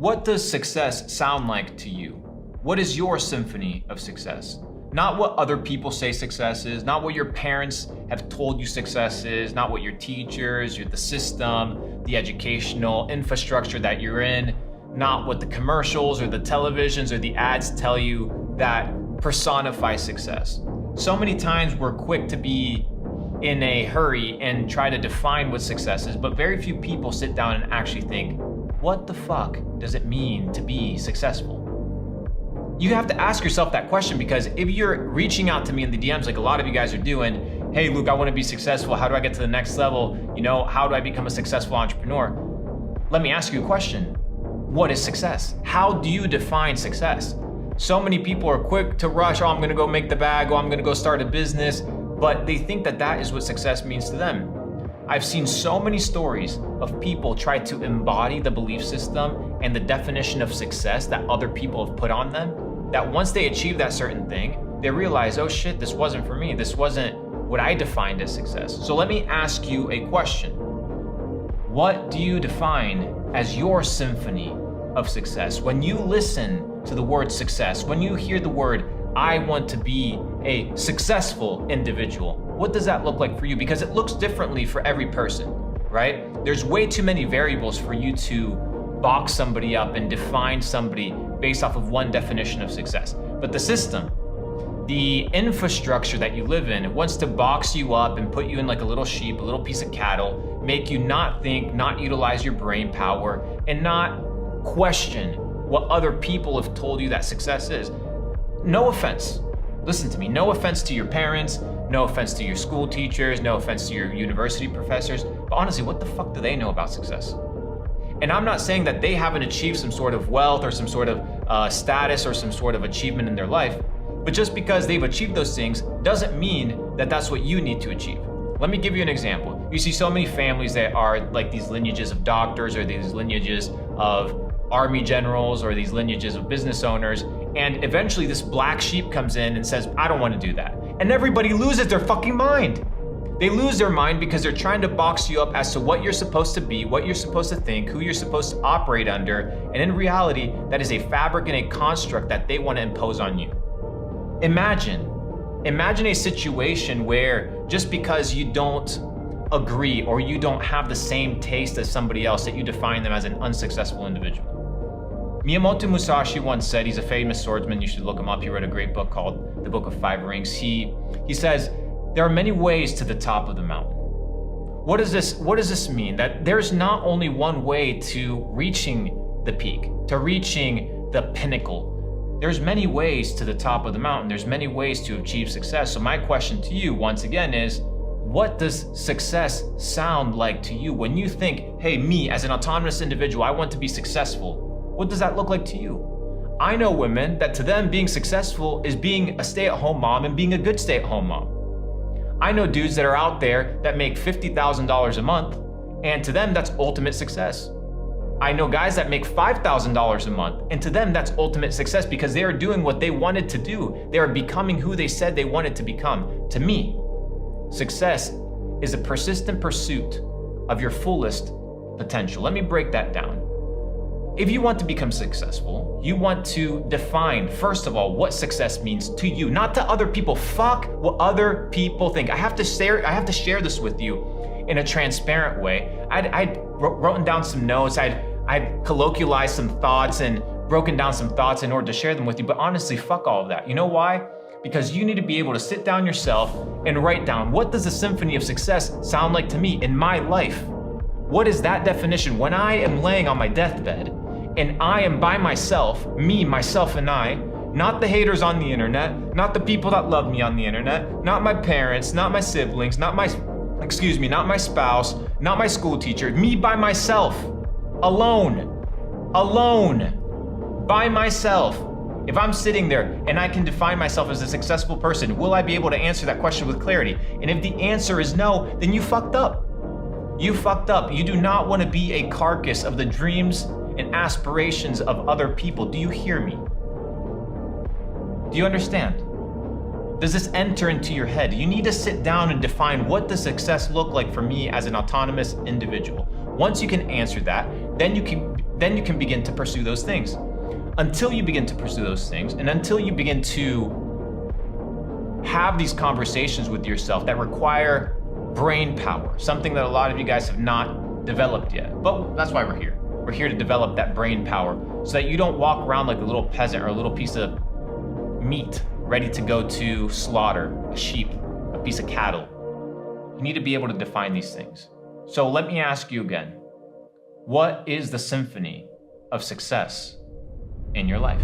What does success sound like to you? What is your symphony of success? Not what other people say success is, not what your parents have told you success is, not what your teachers, the system, the educational infrastructure that you're in, not what the commercials or the televisions or the ads tell you that personify success. So many times we're quick to be in a hurry and try to define what success is, but very few people sit down and actually think, what the fuck does it mean to be successful? You have to ask yourself that question, because if you're reaching out to me in the DMs like a lot of you guys are doing, hey Luke, I want to be successful. How do I get to the next level? How do I become a successful entrepreneur? Let me ask you a question. What is success? How do you define success? So many people are quick to rush, I'm gonna go make the bag, I'm gonna go start a business, but they think that that is what success means to them. I've seen so many stories of people try to embody the belief system and the definition of success that other people have put on them, that once they achieve that certain thing, they realize, oh shit, this wasn't for me. This wasn't what I defined as success. So let me ask you a question. What do you define as your symphony of success? When you listen to the word success, when you hear the word, I want to be a successful individual, what does that look like for you? Because it looks differently for every person, right? There's way too many variables for you to box somebody up and define somebody based off of one definition of success. But the system, the infrastructure that you live in, it wants to box you up and put you in like a little sheep, a little piece of cattle, make you not think, not utilize your brain power, and not question what other people have told you that success is. No offense. Listen to me, no offense to your parents, no offense to your school teachers, no offense to your university professors, but honestly, what the fuck do they know about success? And I'm not saying that they haven't achieved some sort of wealth or some sort of status or some sort of achievement in their life, but just because they've achieved those things doesn't mean that that's what you need to achieve. Let me give you an example. You see so many families that are like these lineages of doctors or these lineages of army generals or these lineages of business owners, and eventually this black sheep comes in and says, I don't want to do that. And everybody loses their fucking mind. They lose their mind because they're trying to box you up as to what you're supposed to be, what you're supposed to think, who you're supposed to operate under, and in reality, that is a fabric and a construct that they want to impose on you. Imagine a situation where just because you don't agree or you don't have the same taste as somebody else, that you define them as an unsuccessful individual. Miyamoto Musashi once said, he's a famous swordsman, you should look him up. He wrote a great book called The Book of Five Rings. He says, there are many ways to the top of the mountain. What does this mean? That there's not only one way to reaching the peak, to reaching the pinnacle. There's many ways to the top of the mountain. There's many ways to achieve success. So my question to you once again is, what does success sound like to you? When you think, hey, me as an autonomous individual, I want to be successful. What does that look like to you? I know women that to them being successful is being a stay-at-home mom and being a good stay-at-home mom. I know dudes that are out there that make $50,000 a month, and to them that's ultimate success. I know guys that make $5,000 a month, and to them that's ultimate success because they are doing what they wanted to do. They are becoming who they said they wanted to become. To me, success is a persistent pursuit of your fullest potential. Let me break that down. If you want to become successful, you want to define, first of all, what success means to you, not to other people. Fuck what other people think. I have to share this with you in a transparent way. I'd written down some notes, I'd colloquialized some thoughts and broken down some thoughts in order to share them with you, but honestly, fuck all of that. You know why? Because you need to be able to sit down yourself and write down, what does the symphony of success sound like to me in my life? What is that definition? When I am laying on my deathbed and I am by myself, me, myself, and I, not the haters on the internet, not the people that love me on the internet, not my parents, not my siblings, not my spouse, not my school teacher, me by myself, alone, by myself. If I'm sitting there and I can define myself as a successful person, will I be able to answer that question with clarity? And if the answer is no, then you fucked up. You fucked up. You do not want to be a carcass of the dreams and aspirations of other people. Do you hear me? Do you understand? Does this enter into your head? You need to sit down and define, what does success look like for me as an autonomous individual? Once you can answer that, then you can then you can begin to pursue those things. Until you begin to pursue those things, and until you begin to have these conversations with yourself that require brain power, something that a lot of you guys have not developed yet. But that's why we're here. We're here to develop that brain power so that you don't walk around like a little peasant or a little piece of meat ready to go to slaughter, a sheep, a piece of cattle. You need to be able to define these things. So let me ask you again, what is the symphony of success in your life?